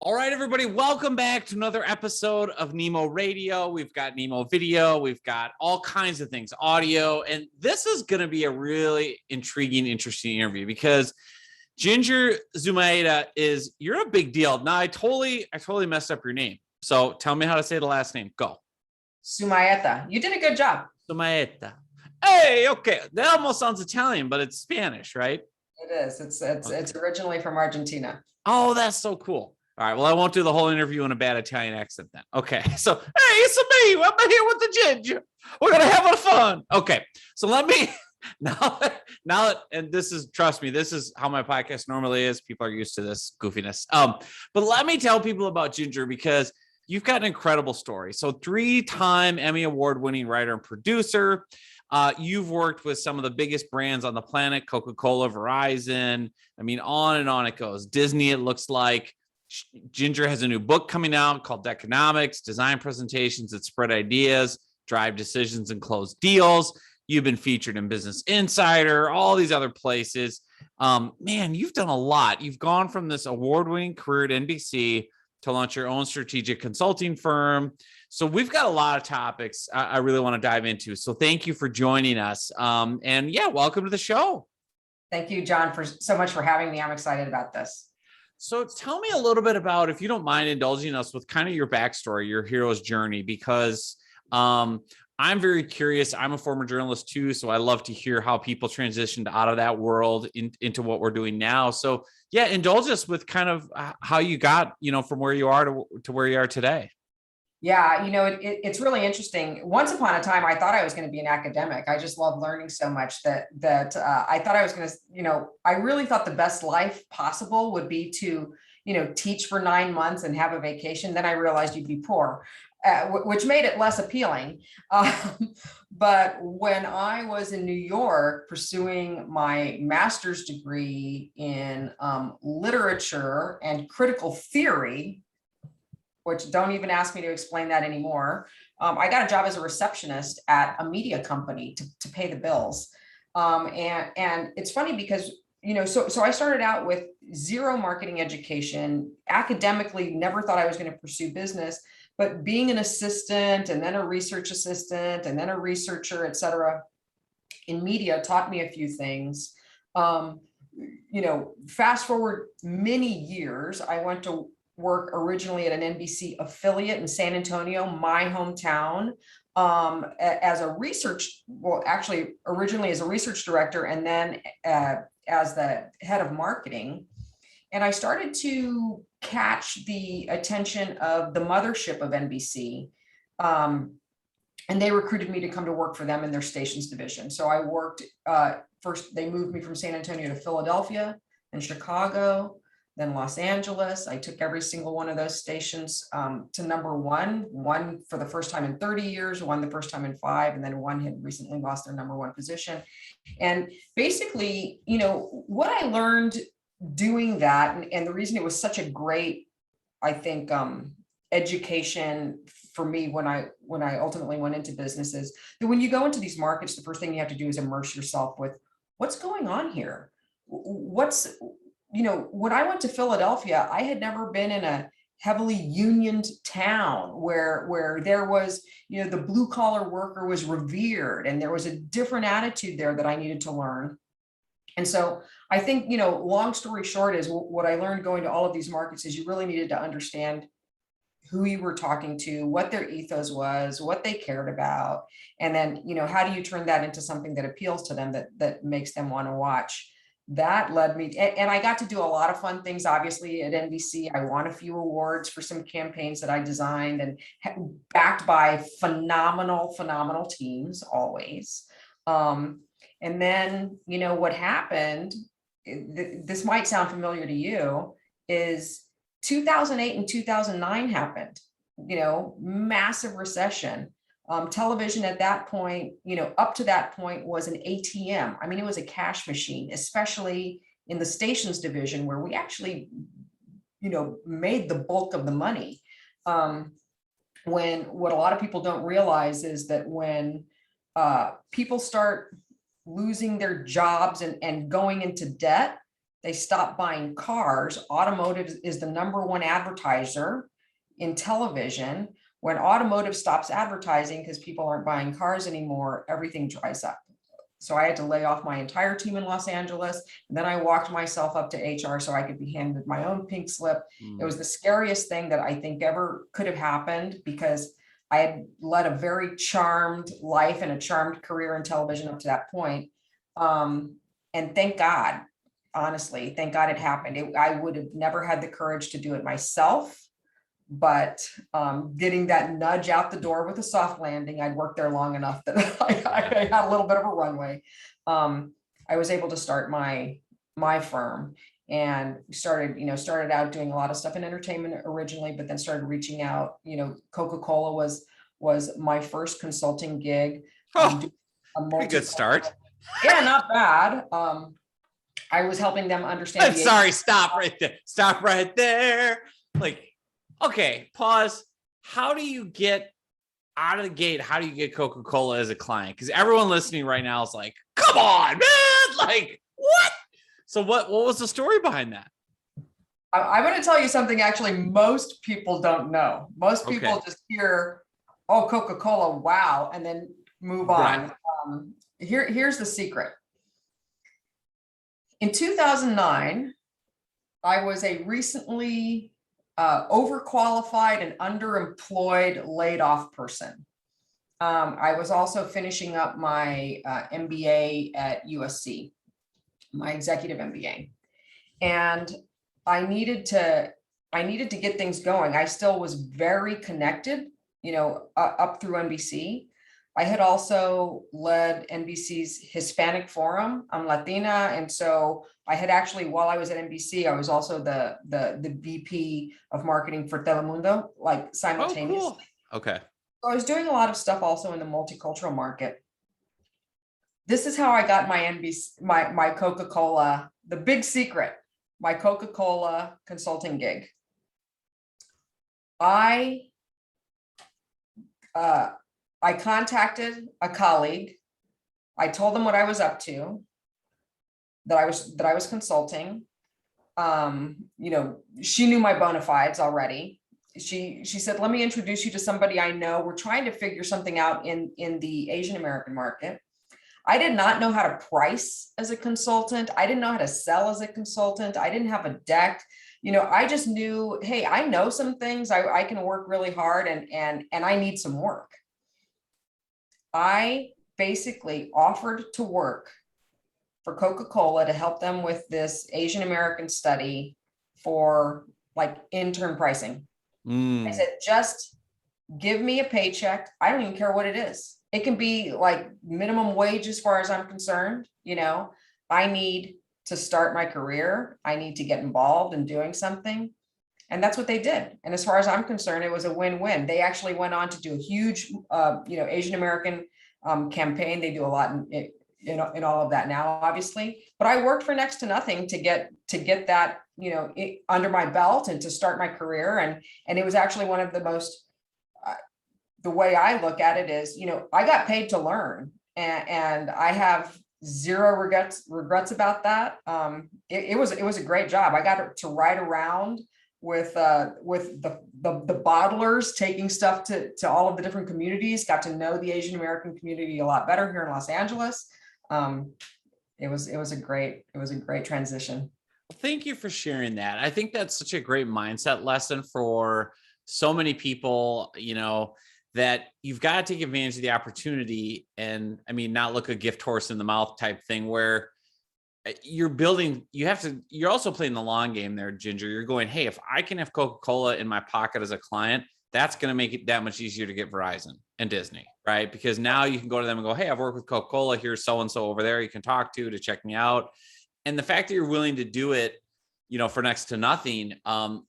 All right, everybody, welcome back to another episode of Nemo Radio. We've got Nemo Video, we've got all kinds of things, audio, and this is going to be a really intriguing, interesting interview because Ginger Zumaeta you're a big deal. Now, I totally messed up your name. So tell me how to say the last name. Go. Zumaeta. You did a good job. Zumaeta. Hey, okay. That almost sounds Italian, but it's Spanish, right? It is. It's originally from Argentina. Oh, that's so cool. All right. Well, I won't do the whole interview in a bad Italian accent then. Okay. So, hey, it's me. I'm here with the ginger. We're going to have fun. Okay. So let me now, and this is, trust me, this is how my podcast normally is. People are used to this goofiness. But let me tell people about Ginger because you've got an incredible story. So 3-time Emmy Award-winning writer and producer. You've worked with some of the biggest brands on the planet, Coca Cola, Verizon. I mean, on and on it goes. Disney, it looks like. Ginger has a new book coming out called Deckonomics, design presentations that spread ideas, drive decisions, and close deals. You've been featured in Business Insider, all these other places. Man, you've done a lot. You've gone from this award-winning career at NBC to launch your own strategic consulting firm. So we've got a lot of topics I really want to dive into. So thank you for joining us. And yeah, welcome to the show. Thank you, John, so much for having me. I'm excited about this. So tell me a little bit about, if you don't mind indulging us with kind of your backstory, your hero's journey, because I'm very curious. I'm a former journalist too, so I love to hear how people transitioned out of that world into what we're doing now. So yeah, indulge us with kind of how you got, from where you are to where you are today. Yeah, it's really interesting. Once upon a time, I thought I was going to be an academic. I just love learning so much that I thought I was going to, I really thought the best life possible would be to, teach for 9 months and have a vacation. Then I realized you'd be poor, which made it less appealing. But when I was in New York pursuing my master's degree in literature and critical theory, which don't even ask me to explain that anymore. I got a job as a receptionist at a media company to pay the bills. And it's funny because, so I started out with zero marketing education, academically, never thought I was going to pursue business, but being an assistant and then a research assistant and then a researcher, et cetera, in media taught me a few things. Fast forward many years, I went to work originally at an NBC affiliate in San Antonio, my hometown, as a originally as a research director, and then as the head of marketing. And I started to catch the attention of the mothership of NBC. And they recruited me to come to work for them in their stations division. So I worked, first they moved me from San Antonio to Philadelphia and Chicago, then Los Angeles. I took every single one of those stations to number one for the first time in 30 years, one the first time in 5, and then one had recently lost their number 1 position. And basically, what I learned doing that, and the reason it was such a great, I think, education for me when I ultimately went into business is that when you go into these markets, the first thing you have to do is immerse yourself with what's going on here. When I went to Philadelphia, I had never been in a heavily unioned town where there was, the blue collar worker was revered, and there was a different attitude there that I needed to learn. And so I think, long story short is what I learned going to all of these markets is you really needed to understand who you were talking to, what their ethos was, what they cared about. And then, how do you turn that into something that appeals to them, that makes them want to watch? That led me, and I got to do a lot of fun things. Obviously at NBC, I won a few awards for some campaigns that I designed, and backed by phenomenal teams always. And then, what happened, this might sound familiar to you, is 2008 and 2009 happened, massive recession. Television at that point, up to that point was an ATM. I mean, it was a cash machine, especially in the stations division where we actually, made the bulk of the money. When what a lot of people don't realize is that when people start losing their jobs and going into debt, they stopped buying cars. Automotive is the number one advertiser in television. When automotive stops advertising because people aren't buying cars anymore, everything dries up. So I had to lay off my entire team in Los Angeles. And then I walked myself up to HR so I could be handed my own pink slip. It was the scariest thing that I think ever could have happened, because I had led a very charmed life and a charmed career in television up to that point. And thank God, honestly, thank God it happened. I would have never had the courage to do it myself. But getting that nudge out the door with a soft landing, I'd worked there long enough that I had a little bit of a runway. I was able to start my firm, and started out doing a lot of stuff in entertainment originally, but then started reaching out. Coca Cola was my first consulting gig. Pretty good start. Yeah, not bad. I was helping them understand. I'm sorry, stop right there. Stop right there. Okay, pause. How do you get out of the gate? How do you get Coca Cola as a client? Because everyone listening right now is like, come on, man. What? So what was the story behind that? I'm going to tell you something actually most people don't know. Most people just hear, oh, Coca Cola, wow, and then move on. Right. Here's the secret. In 2009, I was a recently overqualified and underemployed laid off person. I was also finishing up my MBA at USC, my executive MBA. And I needed to get things going. I still was very connected, up through NBC. I had also led NBC's Hispanic forum. I'm Latina. And so I had actually, while I was at NBC, I was also the VP of marketing for Telemundo, simultaneously. Oh, cool. Okay. So I was doing a lot of stuff also in the multicultural market. This is how I got my NBC, my Coca-Cola, the big secret, my Coca-Cola consulting gig. I contacted a colleague. I told them what I was up to, that I was consulting. She knew my bona fides already. She said, let me introduce you to somebody I know. We're trying to figure something out in the Asian American market. I did not know how to price as a consultant. I didn't know how to sell as a consultant. I didn't have a deck. I just knew, hey, I know some things. I can work really hard and I need some work. I basically offered to work for Coca-Cola to help them with this Asian American study for intern pricing. I said, just give me a paycheck. I don't even care what it is. It can be minimum wage as far as I'm concerned. I need to start my career. I need to get involved in doing something. And that's what they did. And as far as I'm concerned, it was a win-win. They actually went on to do a huge, Asian American campaign. They do a lot in all of that now, obviously. But I worked for next to nothing to get that, under my belt and to start my career. And it was actually one of the most, the way I look at it is, I got paid to learn, and I have zero regrets about that. It was a great job. I got to ride around with the bottlers, taking stuff to all of the different communities, got to know the Asian American community a lot better here in Los Angeles. It was a great transition. Thank you for sharing that. I think that's such a great mindset lesson for so many people, that you've got to take advantage of the opportunity and not look a gift horse in the mouth type thing, where you're also playing the long game there, Ginger. You're going, hey, if I can have Coca-Cola in my pocket as a client, that's going to make it that much easier to get Verizon and Disney, right? Because now you can go to them and go, hey, I've worked with Coca-Cola. Here's so-and-so over there you can talk to check me out. And the fact that you're willing to do it, for next to nothing,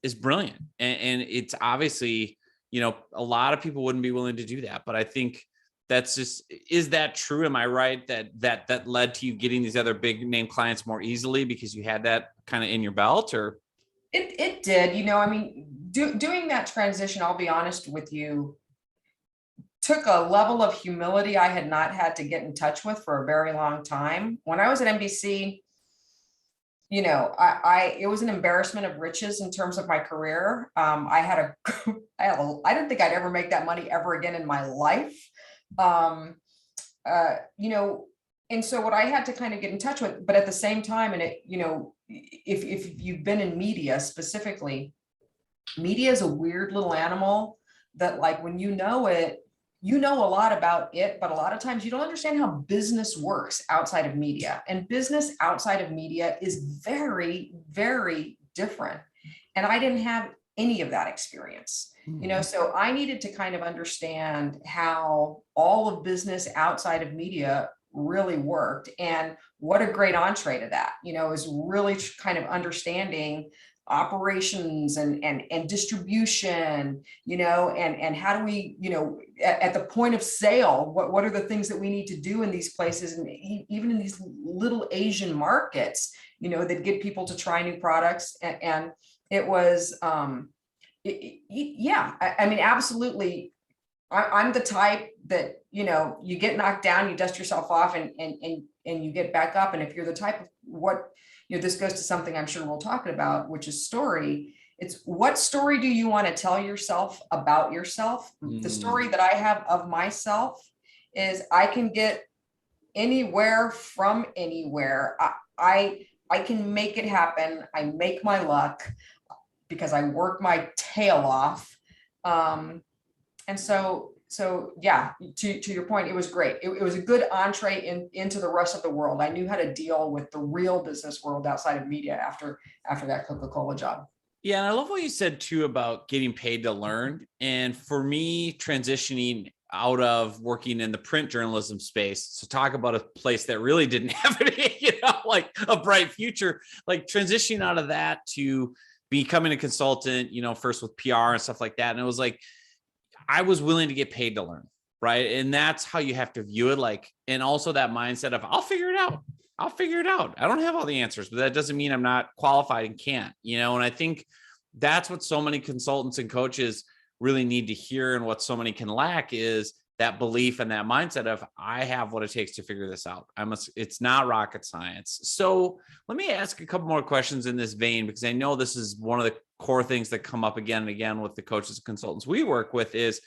is brilliant. And it's obviously, a lot of people wouldn't be willing to do that. But I think that's just, is that true? Am I right that led to you getting these other big name clients more easily because you had that kind of in your belt? Or it did, doing that transition, I'll be honest with you, took a level of humility I had not had to get in touch with for a very long time. When I was at NBC, it was an embarrassment of riches in terms of my career. I didn't think I'd ever make that money ever again in my life. And so what I had to kind of get in touch with, but at the same time, and if you've been in media specifically, media is a weird little animal that, like, when you know it, you know a lot about it, but a lot of times you don't understand how business works outside of media. And business outside of media is very, very different. And I didn't have any of that experience, so I needed to kind of understand how all of business outside of media really worked. And what a great entree to that, is really kind of understanding operations and distribution, and how do we, at the point of sale, what are the things that we need to do in these places, and even in these little Asian markets, that get people to try new products. And it was, absolutely. I'm the type that, you get knocked down, you dust yourself off, and you get back up. And if you're the type of this goes to something I'm sure we'll talk about, which is story. It's, what story do you want to tell yourself about yourself? The story that I have of myself is I can get anywhere from anywhere. I can make it happen. I make my luck because I work my tail off. And so yeah, to your point, it was great. It was a good entree into the rest of the world. I knew how to deal with the real business world outside of media after that Coca Cola job. Yeah, and I love what you said too about getting paid to learn. And for me, transitioning out of working in the print journalism space, to talk about a place that really didn't have any, like a bright future, like transitioning out of that to becoming a consultant, first with PR and stuff like that. And it was like, I was willing to get paid to learn, right? And that's how you have to view it. Like, and also that mindset of, I'll figure it out. I don't have all the answers, but that doesn't mean I'm not qualified and can't, and I think that's what so many consultants and coaches really need to hear. And what so many can lack is that belief and that mindset of, I have what it takes to figure this out. It's not rocket science. So let me ask a couple more questions in this vein, because I know this is one of the core things that come up again and again with the coaches and consultants we work with, is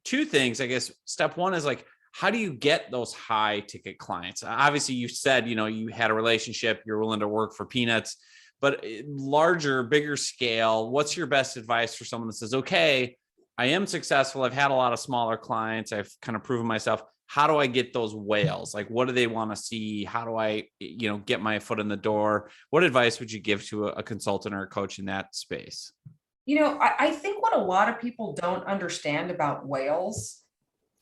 two things. I guess step one is like, how do you get those high ticket clients? Obviously you said, you had a relationship, you're willing to work for peanuts, but larger, bigger scale, what's your best advice for someone that says, okay, I am successful, I've had a lot of smaller clients, I've kind of proven myself. How do I get those whales? Like, what do they want to see? How do I, get my foot in the door? What advice would you give to a consultant or a coach in that space? I think what a lot of people don't understand about whales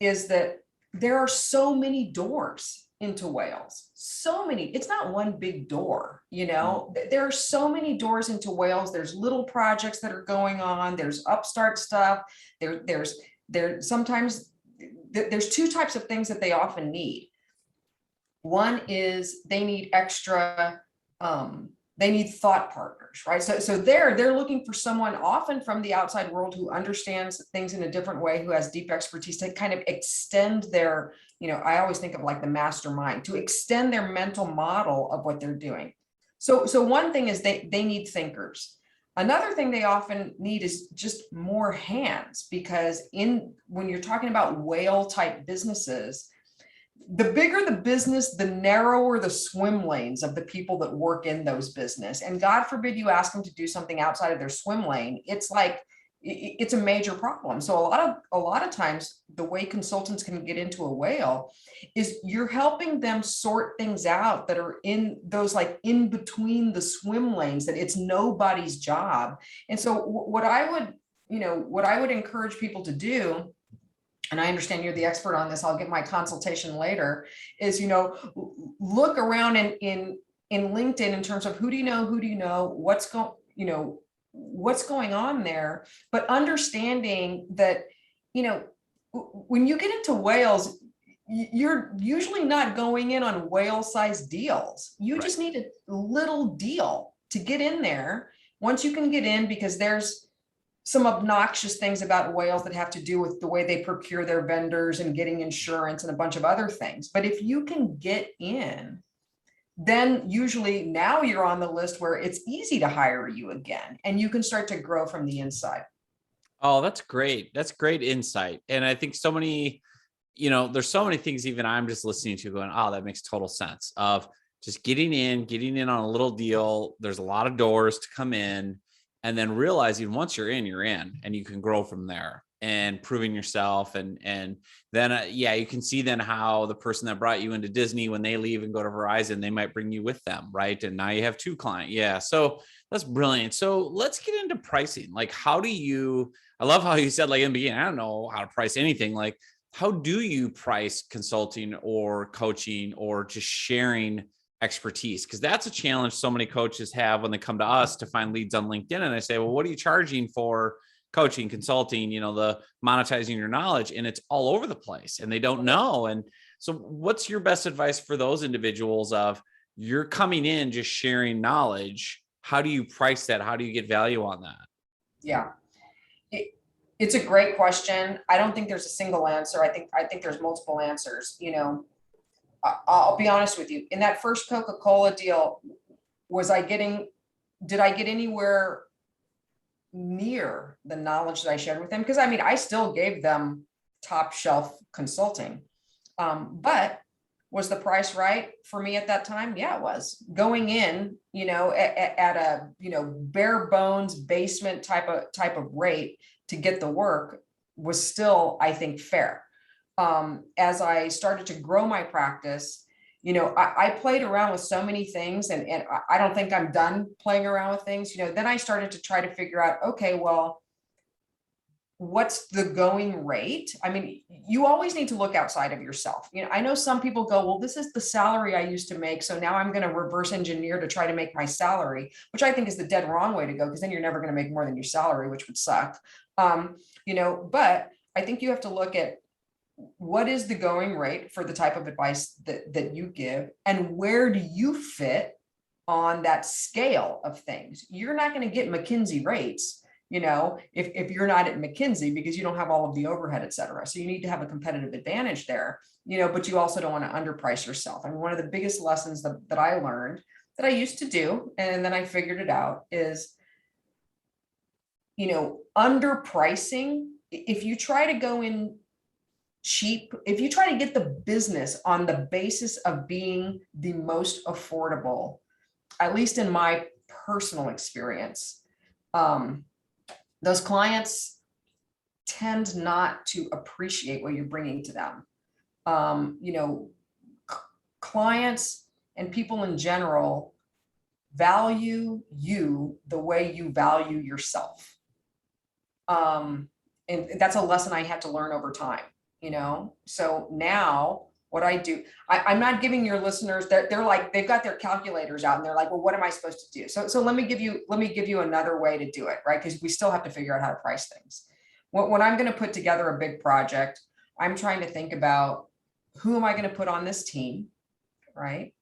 is that there are so many doors into whales. So many. It's not one big door, There are so many doors into whales. There's little projects that are going on. There's upstart stuff. There's two types of things that they often need. One is they need extra, they need thought partners, right? So they're looking for someone often from the outside world who understands things in a different way, who has deep expertise to kind of extend their, I always think of like the mastermind, to extend their mental model of what they're doing. So one thing is they need thinkers. Another thing they often need is just more hands, because when you're talking about whale type businesses, the bigger the business, the narrower the swim lanes of the people that work in those business. And God forbid you ask them to do something outside of their swim lane. It's like, it's a major problem. So a lot of times the way consultants can get into a whale is you're helping them sort things out that are in those, like in between the swim lanes, that it's nobody's job. And so what I would encourage people to do, and I understand you're the expert on this, I'll get my consultation later, is, look around in LinkedIn in terms of who do you know, what's going on there, but understanding that, when you get into whales, you're usually not going in on whale-sized deals. You just need a little deal to get in there. Once you can get in, because there's some obnoxious things about whales that have to do with the way they procure their vendors and getting insurance and a bunch of other things. But if you can get in, then usually now you're on the list where it's easy to hire you again, and you can start to grow from the inside. Oh, that's great. That's great insight. And I think so many, there's so many things even I'm just listening to going, oh, that makes total sense of just getting in on a little deal. There's a lot of doors to come in, and then realizing once you're in and you can grow from there and proving yourself. And then, you can see then how the person that brought you into Disney, when they leave and go to Verizon, they might bring you with them. Right. And now you have 2 clients. Yeah. So that's brilliant. So let's get into pricing. Like, I love how you said, like, in the beginning, I don't know how to price anything. Like, how do you price consulting or coaching or just sharing expertise? Because that's a challenge so many coaches have when they come to us to find leads on LinkedIn. And I say, well, what are you charging for coaching, consulting, the monetizing your knowledge? And it's all over the place and they don't know. And so what's your best advice for those individuals of you're coming in, just sharing knowledge? How do you price that? How do you get value on that? Yeah. It's a great question. I don't think there's a single answer. I think there's multiple answers. I'll be honest with you. In that first Coca Cola deal, did I get anywhere near the knowledge that I shared with them? Because I still gave them top shelf consulting. But was the price right for me at that time? Yeah, it was. Going in, at a, bare bones basement type of rate to get the work was still, I think, fair. As I started to grow my practice, I played around with so many things, and I don't think I'm done playing around with things. Then I started to try to figure out, okay, well, what's the going rate? You always need to look outside of yourself. I know some people go, well, this is the salary I used to make, so now I'm going to reverse engineer to try to make my salary, which I think is the dead wrong way to go, because then you're never going to make more than your salary, which would suck. But I think you have to look at what is the going rate for the type of advice that you give, and where do you fit on that scale of things. You're not going to get McKinsey rates, if you're not at McKinsey, because you don't have all of the overhead, et cetera. So you need to have a competitive advantage there, but you also don't want to underprice yourself. One of the biggest lessons that I learned that I used to do, and then I figured it out, is, underpricing. If you try to go in cheap, if you try to get the business on the basis of being the most affordable, at least in my personal experience, those clients tend not to appreciate what you're bringing to them. Clients and people in general value you the way you value yourself. And that's a lesson I had to learn over time, So now what I do, I'm not giving your listeners that they're like, they've got their calculators out and they're like, well, what am I supposed to do? So let me give you another way to do it, right? Because we still have to figure out how to price things. When I'm going to put together a big project, I'm trying to think about, who am I going to put on this team, right?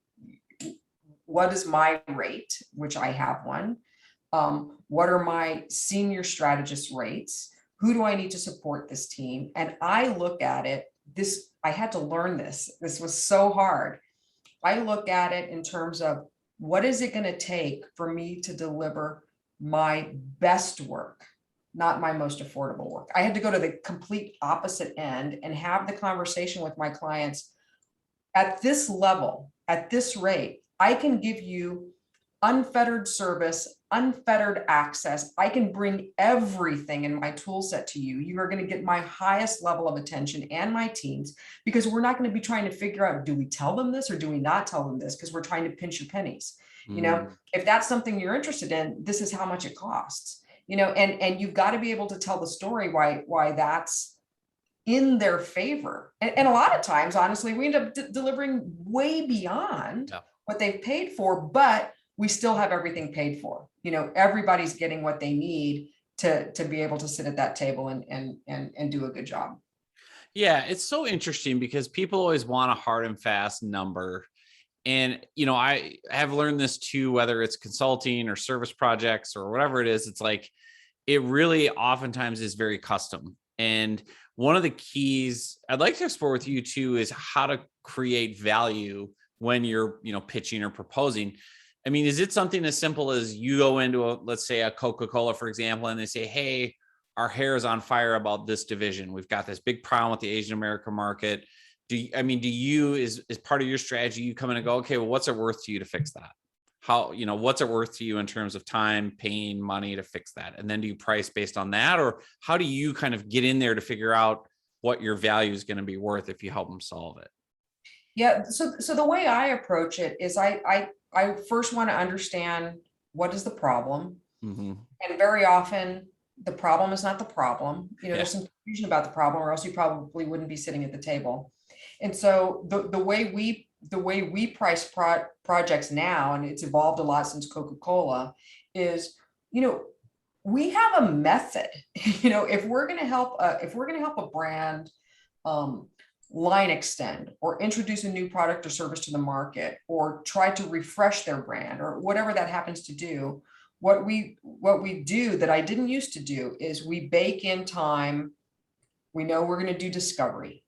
What is my rate, which I have one? What are my senior strategist rates? Who do I need to support this team? And I look at it, I had to learn this. This was so hard. I look at it in terms of, what is it going to take for me to deliver my best work, not my most affordable work? I had to go to the complete opposite end and have the conversation with my clients. At this level, at this rate, I can give you unfettered service, unfettered access. I can bring everything in my tool set to you. You are going to get my highest level of attention and my teams, because we're not going to be trying to figure out, do we tell them this or do we not tell them this? Because we're trying to pinch your pennies. If that's something you're interested in, this is how much it costs, and you've got to be able to tell the story why that's in their favor. And a lot of times, honestly, we end up delivering way beyond what they've paid for, but we still have everything paid for. Everybody's getting what they need to be able to sit at that table and do a good job. Yeah, it's so interesting because people always want a hard and fast number. And, I have learned this too, whether it's consulting or service projects or whatever it is, it's like, it really oftentimes is very custom. And one of the keys I'd like to explore with you too is how to create value when you're, pitching or proposing. I mean, is it something as simple as you go into let's say a Coca Cola, for example, and they say, hey, our hair is on fire about this division. We've got this big problem with the Asian American market. Is part of your strategy, you come in and go, okay, well, what's it worth to you to fix that? How, what's it worth to you in terms of time, pain, money to fix that? And then do you price based on that? Or how do you kind of get in there to figure out what your value is going to be worth if you help them solve it? Yeah. So the way I approach it is I first want to understand what is the problem. Mm-hmm. And very often the problem is not the problem. Yeah. There's some confusion about the problem, or else you probably wouldn't be sitting at the table. And so the way we price projects now, and it's evolved a lot since Coca Cola, is we have a method. If we're going to help a brand line extend or introduce a new product or service to the market, or try to refresh their brand, or whatever that happens to do, what we do that I didn't used to do is we bake in time. We know we're going to do discovery.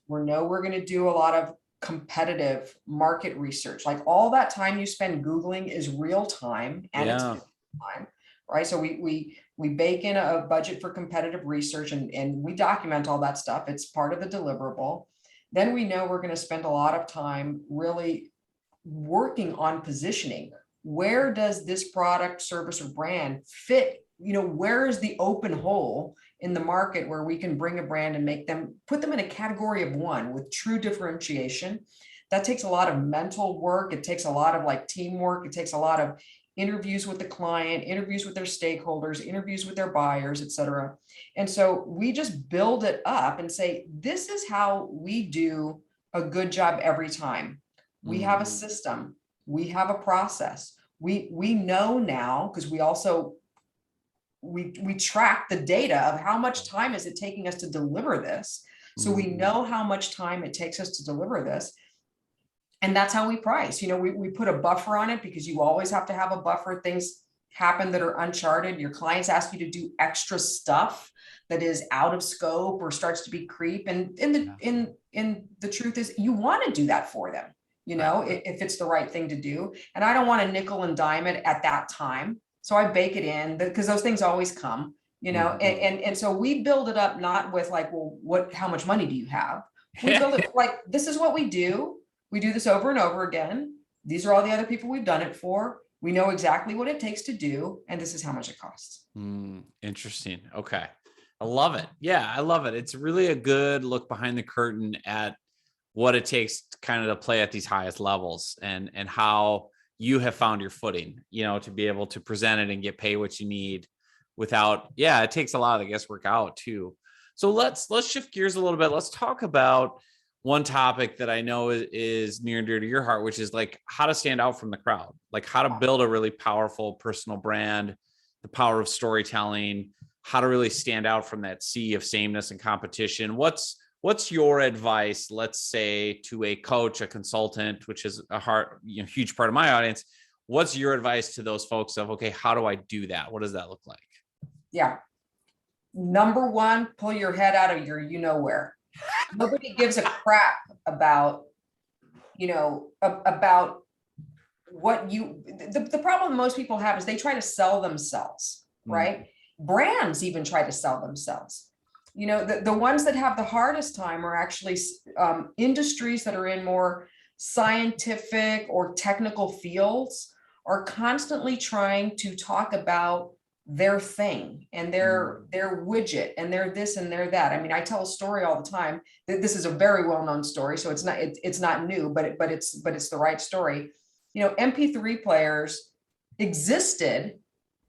We know we're going to do a lot of competitive market research. Like all that time you spend Googling is real time, and it's time, right? So we bake in a budget for competitive research, and we document all that stuff. It's part of the deliverable. Then we know we're going to spend a lot of time really working on positioning. Where does this product, service, or brand fit? Where is the open hole in the market where we can bring a brand and put them in a category of one with true differentiation? That takes a lot of mental work. It takes a lot of teamwork. It takes a lot of interviews with the client, interviews with their stakeholders, interviews with their buyers, et cetera. And so we just build it up and say, this is how we do a good job every time. We have a system. We have a process. We know now, because we also we track the data of how much time is it taking us to deliver this. So we know how much time it takes us to deliver this. And that's how we price. We put a buffer on it, because you always have to have a buffer. Things happen that are uncharted. Your clients ask you to do extra stuff that is out of scope or starts to be creep. And the truth is, you want to do that for them, if it's the right thing to do. And I don't want to nickel and dime it at that time. So I bake it in, because those things always come, and so we build it up, not with how much money do you have? We build it like, this is what we do. We do this over and over again. These are all the other people we've done it for. We know exactly what it takes to do, and this is how much it costs. Interesting. Okay. I love it. Yeah, I love it. It's really a good look behind the curtain at what it takes to play at these highest levels, and how you have found your footing, to be able to present it and get paid what you need without, it takes a lot of the guesswork out too. So let's shift gears a little bit. Let's talk about one topic that I know is near and dear to your heart, which is how to stand out from the crowd, how to build a really powerful personal brand, the power of storytelling, how to really stand out from that sea of sameness and competition. What's your advice, let's say, to a coach, a consultant, which is huge part of my audience? What's your advice to those folks of, okay, how do I do that? What does that look like? Yeah. Number one, pull your head out of your where. Nobody gives a crap about, about what the problem most people have is they try to sell themselves, right? Brands even try to sell themselves. The ones that have the hardest time are actually industries that are in more scientific or technical fields, are constantly trying to talk about their thing and their widget and their this and their that. I mean, I tell a story all the time. This is a very well-known story, so it's not new, but it's the right story. MP3 players existed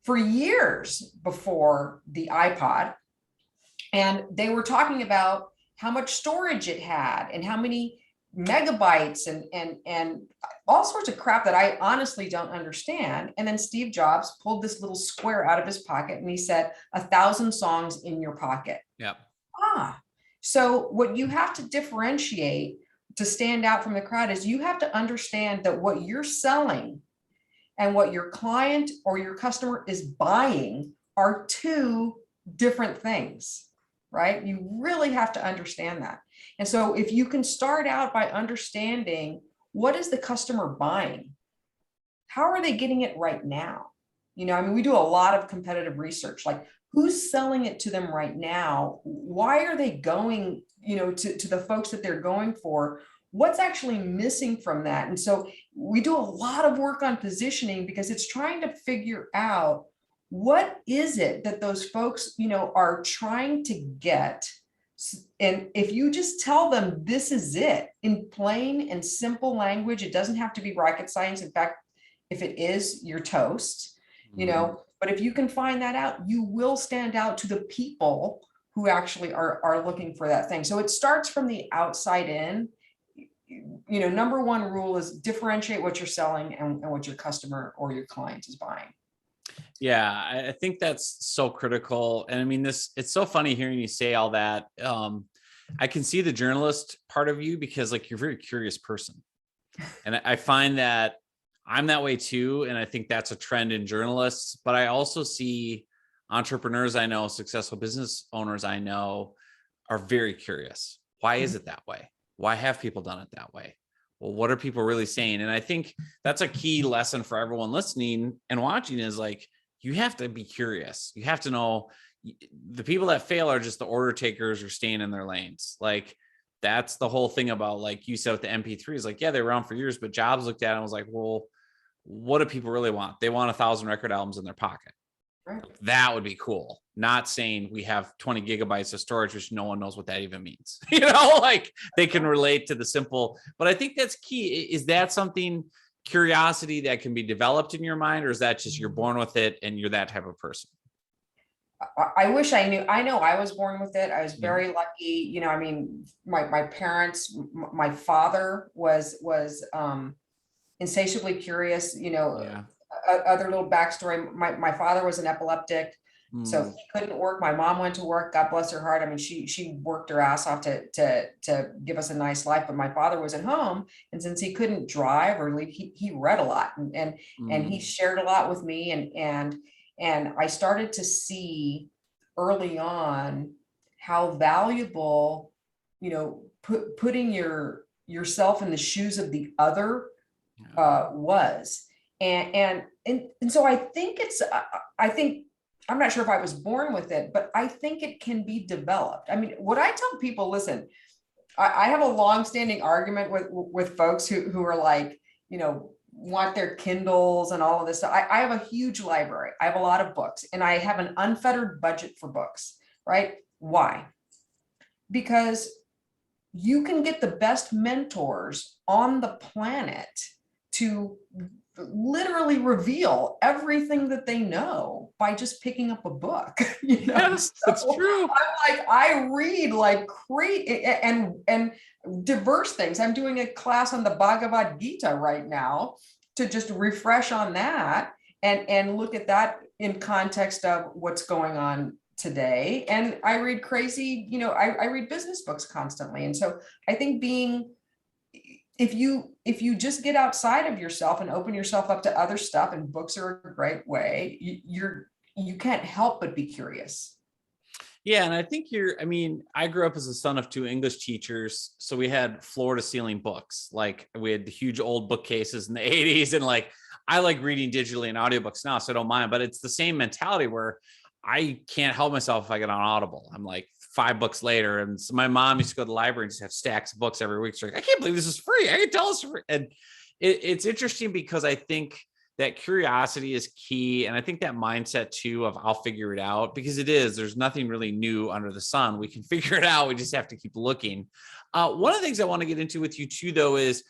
for years before the iPod. And they were talking about how much storage it had and how many megabytes and all sorts of crap that I honestly don't understand. And then Steve Jobs pulled this little square out of his pocket and he said, 1,000 songs in your pocket. Yep. So what you have to differentiate to stand out from the crowd is you have to understand that what you're selling and what your client or your customer is buying are two different things. Right? You really have to understand that. And so if you can start out by understanding what is the customer buying? How are they getting it right now? I mean, we do a lot of competitive research, like who's selling it to them right now? Why are they going, to the folks that they're going for? What's actually missing from that? And so we do a lot of work on positioning because it's trying to figure out what is it that those folks, are trying to get. And if you just tell them this is it in plain and simple language, it doesn't have to be rocket science. In fact, if it is, you're toast, but if you can find that out, you will stand out to the people who actually are looking for that thing. So it starts from the outside in. Number one rule is differentiate what you're selling and what your customer or your client is buying. Yeah, I think that's so critical. And I mean, it's so funny hearing you say all that. I can see the journalist part of you because like you're a very curious person. And I find that I'm that way too. And I think that's a trend in journalists, but I also see entrepreneurs I know, successful business owners I know are very curious. Why is it that way? Why have people done it that way? Well, what are people really saying? And I think that's a key lesson for everyone listening and watching is like, you have to be curious. You have to know the people that fail are just the order takers or staying in their lanes. Like that's the whole thing about, like you said with the MP3s, like, yeah, they were around for years, but Jobs looked at it and was like, well, what do people really want? They want 1,000 record albums in their pocket. Right. That would be cool. Not saying we have 20 gigabytes of storage, which no one knows what that even means. Like they can relate to the simple, but I think that's key. Is that something, curiosity that can be developed in your mind, or is that just you're born with it and you're that type of person? I wish I knew. I know I was born with it. I was very lucky. I mean, my parents, my father was insatiably curious, other little backstory. My father was an epileptic, so he couldn't work. My mom went to work, God bless her heart. I mean, she worked her ass off to give us a nice life, but my father was at home. And since he couldn't drive or leave, he read a lot and he shared a lot with me. And I started to see early on how valuable, putting yourself in the shoes of the other was. And so I think I'm not sure if I was born with it, but I think it can be developed. I mean, what I tell people, listen, I have a long-standing argument with folks who are like, want their Kindles and all of this stuff. I have a huge library. I have a lot of books and I have an unfettered budget for books, right? Why? Because you can get the best mentors on the planet to literally reveal everything that they know by just picking up a book. Yes, that's true. I'm like, I read like crazy and diverse things. I'm doing a class on the Bhagavad Gita right now to just refresh on that and look at that in context of what's going on today. And I read crazy, I read business books constantly. And so I think if you just get outside of yourself and open yourself up to other stuff, and books are a great way, you can't help but be curious. Yeah. And I think I grew up as a son of 2 English teachers. So we had floor to ceiling books. Like we had the huge old bookcases in the 80s. And like, I like reading digitally and audiobooks now, so I don't mind, but it's the same mentality where I can't help myself if I get on Audible. I'm like 5 books later. And so my mom used to go to the library and just have stacks of books every week. So like, I can't believe this is free. I can tell it's free. And it's interesting because I think that curiosity is key. And I think that mindset too of I'll figure it out, because there's nothing really new under the sun. We can figure it out. We just have to keep looking. One of the things I want to get into with you too, though, is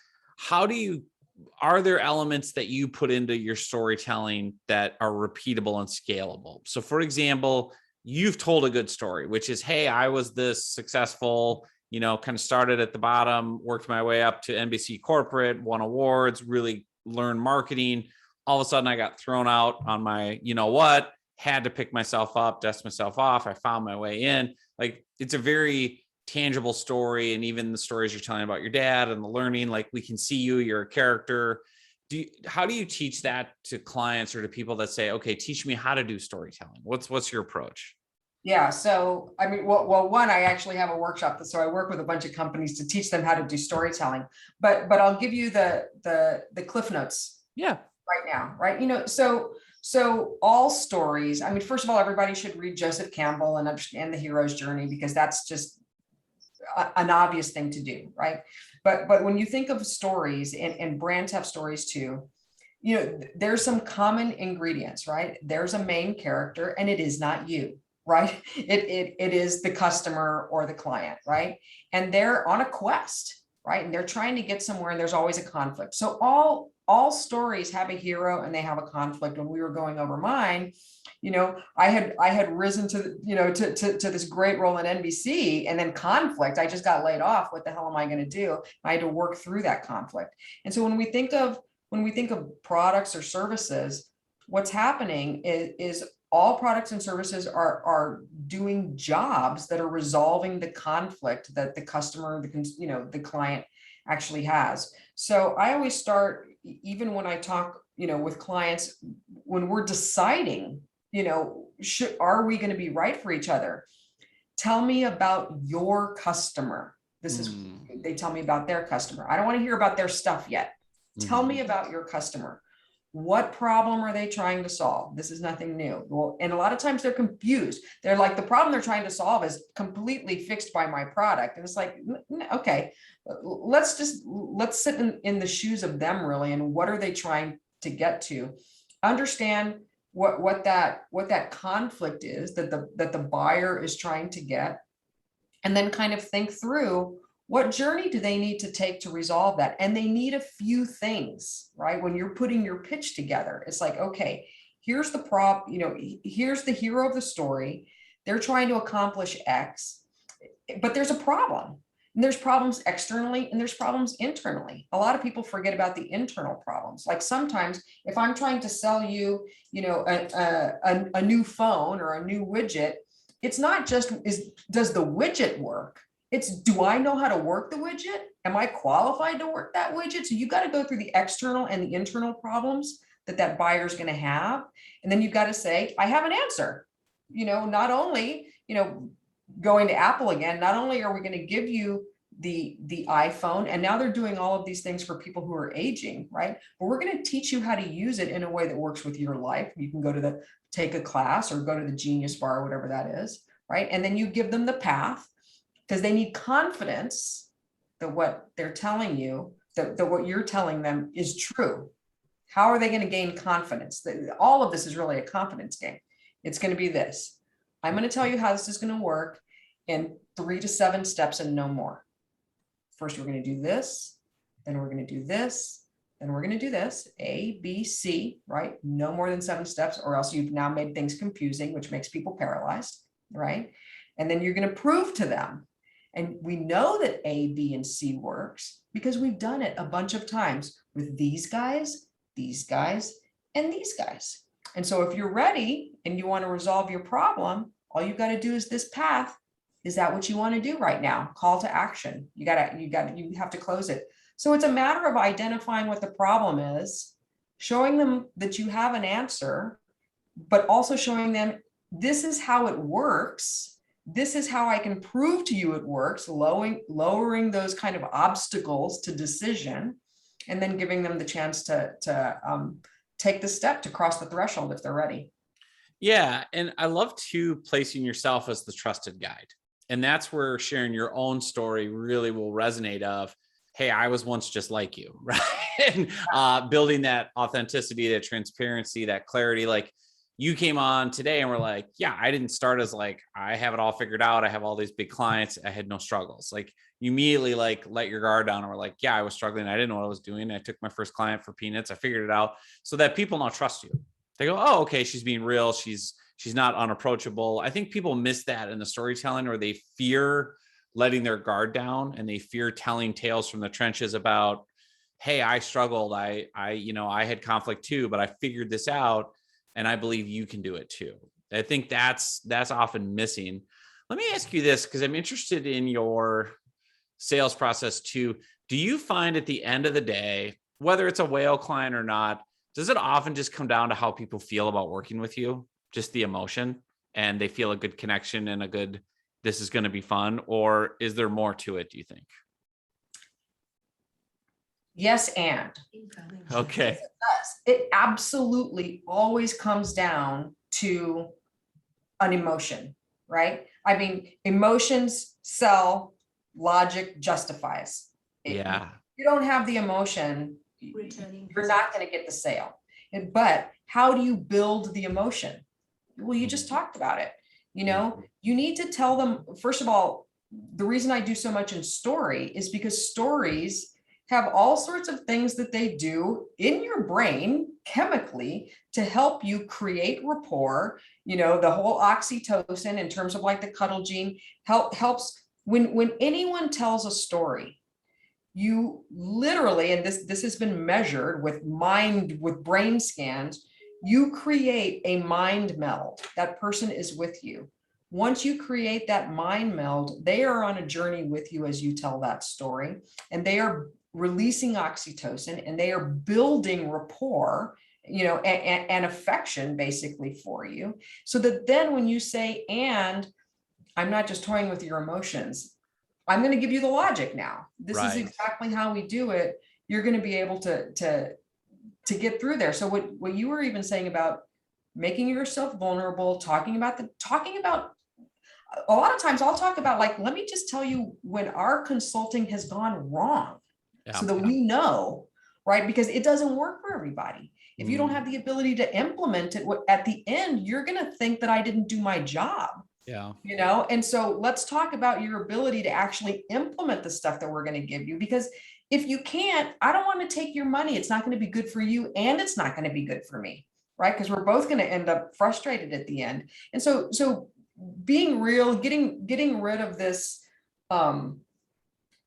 are there elements that you put into your storytelling that are repeatable and scalable? So for example, you've told a good story, which is, hey, I was this successful, kind of started at the bottom, worked my way up to NBC corporate, won awards, really learned marketing. All of a sudden I got thrown out on my, had to pick myself up, dust myself off. I found my way in. Like, it's a very tangible story. And even the stories you're telling about your dad and the learning, like we can see you're a character. How do you teach that to clients or to people that say, okay, teach me how to do storytelling? What's your approach? Yeah. So, I mean, well, one, I actually have a workshop. So I work with a bunch of companies to teach them how to do storytelling, but I'll give you the cliff notes Yeah. right now, right? So all stories, I mean, first of all, everybody should read Joseph Campbell and understand the hero's journey, because that's just an obvious thing to do, right? But when you think of stories, and brands have stories too, there's some common ingredients, right? There's a main character, and it is not you, right? It is the customer or the client, right? And they're on a quest, right? And they're trying to get somewhere, and there's always a conflict. So all stories have a hero and they have a conflict. When we were going over mine, I had risen to, to this great role in NBC, and then conflict. I just got laid off. What the hell am I going to do? I had to work through that conflict. And so when we think of products or services, what's happening is all products and services are doing jobs that are resolving the conflict that the customer, the client actually has. So I always start, even when I talk, with clients, when we're deciding, are we going to be right for each other? Tell me about your customer. They tell me about their customer. I don't want to hear about their stuff yet. Tell me about your customer. What problem are they trying to solve? This is nothing new. Well, and a lot of times they're confused. They're like, the problem they're trying to solve is completely fixed by my product. And it's like, okay, let's sit in the shoes of them, really. And what are they trying to get to? Understand what that conflict is that the buyer is trying to get, and then kind of think through, what journey do they need to take to resolve that? And they need a few things, right? When you're putting your pitch together, it's like, okay, here's the here's the hero of the story. They're trying to accomplish X, but there's a problem. And there's problems externally and there's problems internally. A lot of people forget about the internal problems. Like sometimes if I'm trying to sell you, a new phone or a new widget, it's not just does the widget work? It's, do I know how to work the widget? Am I qualified to work that widget? So you got to go through the external and the internal problems that buyer is going to have. And then you've got to say, I have an answer. Not only, going to Apple again, not only are we going to give you the iPhone, and now they're doing all of these things for people who are aging, right? But we're going to teach you how to use it in a way that works with your life. You can go to take a class or go to the Genius Bar, whatever that is, right? And then you give them the path, because they need confidence that what they're telling you, that what you're telling them is true. How are they going to gain confidence? All of this is really a confidence game. It's going to be this. I'm going to tell you how this is going to work in 3 to 7 steps and no more. First, we're going to do this. Then we're going to do this. Then we're going to do this. A, B, C, right? No more than 7 steps, or else you've now made things confusing, which makes people paralyzed, right? And then you're going to prove to them. And we know that A, B, and C works because we've done it a bunch of times with these guys, and these guys. And so if you're ready and you want to resolve your problem, all you got to do is this path. Is that what you want to do right now? Call to action. You have to close it. So it's a matter of identifying what the problem is, showing them that you have an answer, but also showing them this is how it works. This is how I can prove to you it works, lowering those kind of obstacles to decision, and then giving them the chance to take the step to cross the threshold if they're ready. Yeah. And I love to placing yourself as the trusted guide. And that's where sharing your own story really will resonate of, hey, I was once just like you, right? And building that authenticity, that transparency, that clarity. Like, you came on today and we're like, yeah, I didn't start as like, I have it all figured out. I have all these big clients. I had no struggles. Like, you immediately let your guard down and we're like, yeah, I was struggling. I didn't know what I was doing. I took my first client for peanuts. I figured it out, so that people now trust you. They go, oh, okay, she's being real. She's not unapproachable. I think people miss that in the storytelling, or they fear letting their guard down, and they fear telling tales from the trenches about, hey, I struggled. I had conflict too, but I figured this out. And I believe you can do it too. I think that's often missing. Let me ask you this, because I'm interested in your sales process too. Do you find at the end of the day, whether it's a whale client or not, does it often just come down to how people feel about working with you? Just the emotion? and they feel a good connection and a good, this is going to be fun? Or is there more to it, do you think? Yes, and. Okay. Yes, it does. It absolutely always comes down to an emotion, right? I mean, emotions sell, logic justifies. Yeah. You don't have the emotion, you're not going to get the sale. But how do you build the emotion? Well, you just talked about it. You know, you need to tell them, first of all, the reason I do so much in story is because stories have all sorts of things that they do in your brain chemically to help you create rapport. You know, the whole oxytocin in terms of like the cuddle gene helps when anyone tells a story, you literally, and this has been measured with brain scans, you create a mind meld. That person is with you. Once you create that mind meld, they are on a journey with you as you tell that story, and they are releasing oxytocin, and they are building rapport, you know, and affection basically for you. So that then when you say, and I'm not just toying with your emotions, I'm going to give you the logic now. This is exactly how we do it. You're going to be able to get through there. So what you were even saying about making yourself vulnerable, talking about a lot of times I'll talk about, like, let me just tell you when our consulting has gone wrong, so that we know, right? Because it doesn't work for everybody. If you don't have the ability to implement it, at the end, you're going to think that I didn't do my job. Yeah. You know, and so let's talk about your ability to actually implement the stuff that we're going to give you, because if you can't, I don't want to take your money. It's not going to be good for you, and it's not going to be good for me, right? Because we're both going to end up frustrated at the end. And so being real, getting rid of this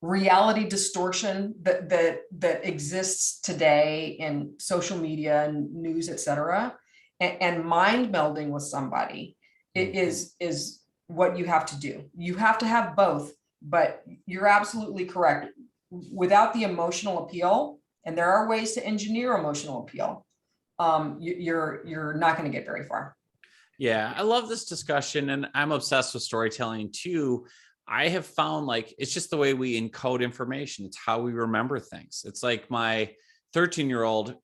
reality distortion that exists today in social media and news, et cetera, and mind melding with somebody, it is what you have to do. You have to have both, but you're absolutely correct. Without the emotional appeal, and there are ways to engineer emotional appeal, you're not going to get very far. Yeah, I love this discussion, and I'm obsessed with storytelling too. I have found, like, it's just the way we encode information. It's how we remember things. It's like my 13-year-old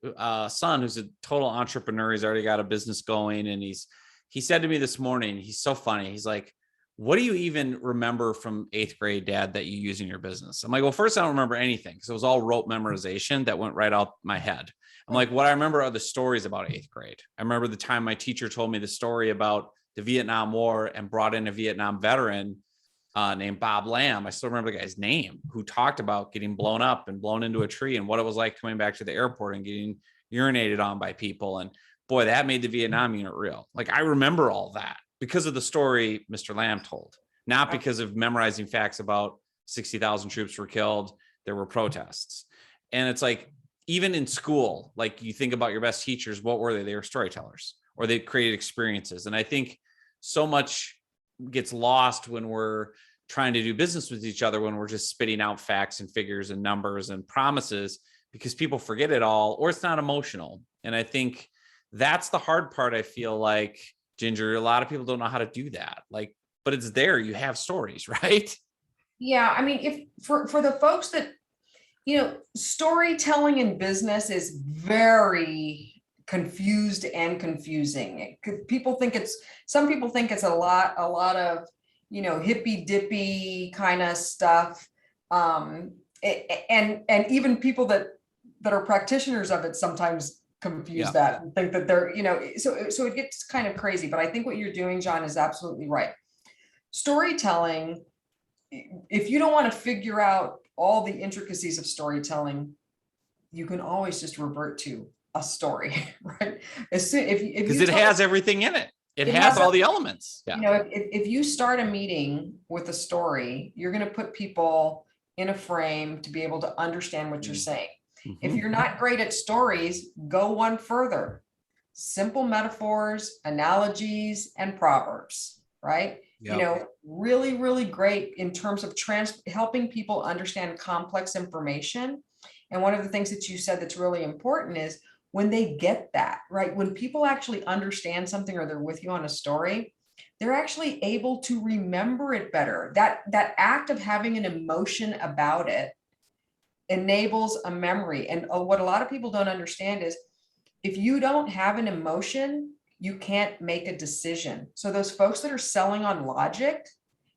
son, who's a total entrepreneur. He's already got a business going, and he said to me this morning, he's so funny. He's like, what do you even remember from 8th grade, Dad, that you use in your business? I'm like, well, first, I don't remember anything, because it was all rote memorization that went right out my head. I'm like, what I remember are the stories about 8th grade. I remember the time my teacher told me the story about the Vietnam War and brought in a Vietnam veteran named Bob Lamb. I still remember the guy's name, who talked about getting blown up and blown into a tree and what it was like coming back to the airport and getting urinated on by people. And boy, that made the Vietnam unit real. Like, I remember all that because of the story Mr. Lamb told, not because of memorizing facts about 60,000 troops were killed. There were protests. And it's like, even in school, like, you think about your best teachers, what were they? They were storytellers, or they created experiences. And I think so much gets lost when we're trying to do business with each other, when we're just spitting out facts and figures and numbers and promises, because people forget it all, or it's not emotional. And I think that's the hard part. I feel like, Ginger, a lot of people don't know how to do that. Like, but it's there. You have stories, right? Yeah. I mean, if for the folks that, you know, storytelling in business is very confused and confusing. Some people think it's a lot of, you know, hippy dippy kind of stuff. And even people that are practitioners of it sometimes confuse that and think that they're, you know, so it gets kind of crazy. But I think what you're doing, John, is absolutely right. Storytelling, if you don't want to figure out all the intricacies of storytelling, you can always just revert to a story, right? Because it has everything in it. It has all the elements. Yeah. You know, if you start a meeting with a story, you're going to put people in a frame to be able to understand what you're saying. If you're not great at stories, go one further. Simple metaphors, analogies, and proverbs, right? Yep. You know, really, really great in terms of helping people understand complex information. And one of the things that you said that's really important is when they get that, right? When people actually understand something, or they're with you on a story, they're actually able to remember it better. That act of having an emotion about it enables a memory. And what a lot of people don't understand is if you don't have an emotion, you can't make a decision. So those folks that are selling on logic,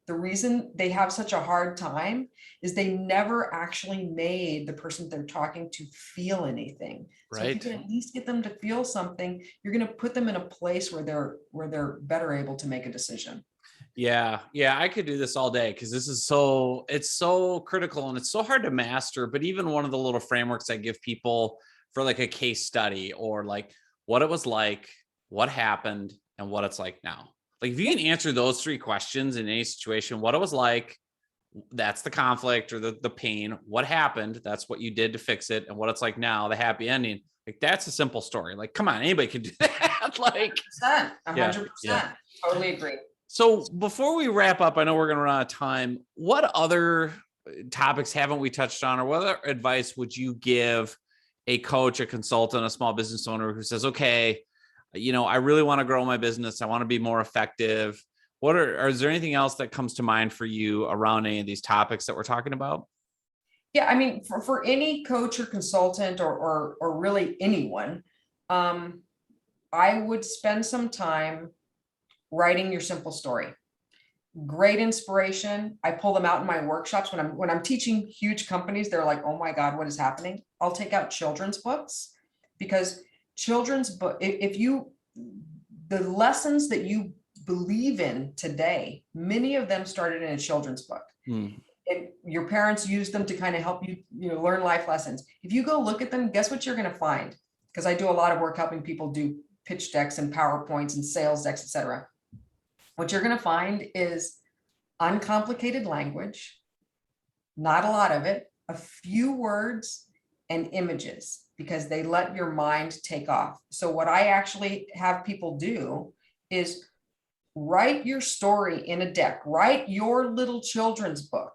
the reason they have such a hard time is they never actually made the person they're talking to feel anything. So if you can at least get them to feel something, you're going to put them in a place where they're better able to make a decision. Yeah. I could do this all day because it's so critical and it's so hard to master. But even one of the little frameworks I give people for like a case study or like what it was like, what happened, and what it's like now. Like if you can answer those three questions in any situation, what it was like, that's the conflict or the pain, what happened, that's what you did to fix it, and what it's like now, the happy ending. Like that's a simple story. Like, come on, anybody can do that. Like 100%. Totally agree. So before we wrap up, I know we're going to run out of time. What other topics haven't we touched on, or what other advice would you give a coach, a consultant, a small business owner who says, okay, I really want to grow my business. I want to be more effective. Is there anything else that comes to mind for you around any of these topics that we're talking about? Yeah. I mean, for any coach or consultant or really anyone, I would spend some time writing your simple story. Great inspiration. I pull them out in my workshops when I'm teaching huge companies. They're like, oh my God, what is happening? I'll take out children's books because children's book, the lessons that you believe in today, many of them started in a children's book. And your parents used them to kind of help you, learn life lessons. If you go look at them, guess what you're going to find? Because I do a lot of work helping people do pitch decks and PowerPoints and sales decks, etc. What you're going to find is uncomplicated language, not a lot of it, a few words and images, because they let your mind take off. So what I actually have people do is write your story in a deck, write your little children's book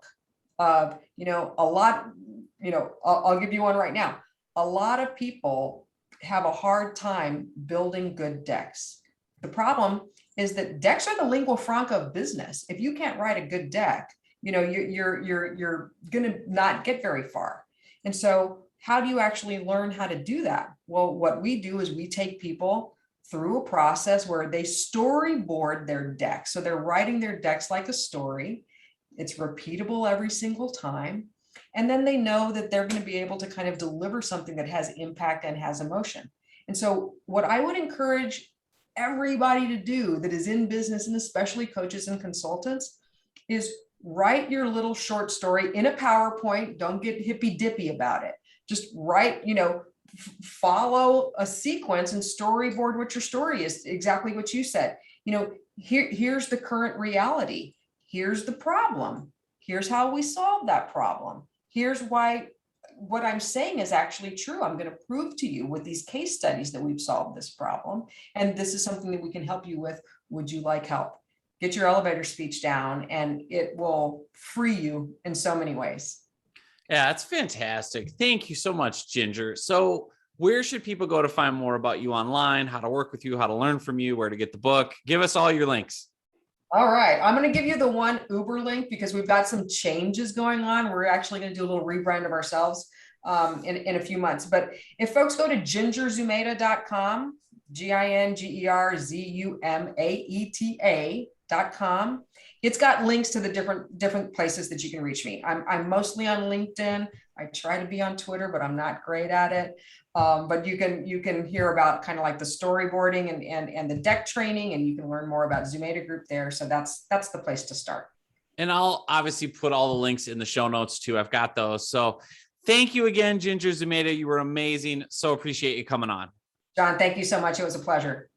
of, I'll give you one right now. A lot of people have a hard time building good decks. The problem is that decks are the lingua franca of business. If you can't write a good deck, you're going to not get very far. And so how do you actually learn how to do that? Well, what we do is we take people through a process where they storyboard their deck. So they're writing their decks like a story. It's repeatable every single time. And then they know that they're going to be able to kind of deliver something that has impact and has emotion. And so what I would encourage everybody to do that is in business, and especially coaches and consultants, is write your little short story in a PowerPoint. Don't get hippy dippy about it. Just write, follow a sequence and storyboard what your story is, exactly what you said. Here's the current reality. Here's the problem. Here's how we solve that problem. Here's why what I'm saying is actually true. I'm going to prove to you with these case studies that we've solved this problem. And this is something that we can help you with. Would you like help? Get your elevator speech down, and it will free you in so many ways. Yeah, that's fantastic. Thank you so much, Ginger. So where should people go to find more about you online, how to work with you, how to learn from you, where to get the book? Give us all your links. All right. I'm going to give you the one Uber link because we've got some changes going on. We're actually going to do a little rebrand of ourselves in a few months. But if folks go to gingerzumaeta.com, GingerZumaeta.com, it's got links to the different places that you can reach me. I'm mostly on LinkedIn. I try to be on Twitter, but I'm not great at it. But you can hear about kind of like the storyboarding and the deck training, and you can learn more about Zumaeta Group there. So that's the place to start. And I'll obviously put all the links in the show notes too. I've got those. So thank you again, Ginger Zumaeta. You were amazing. So appreciate you coming on. John, thank you so much. It was a pleasure.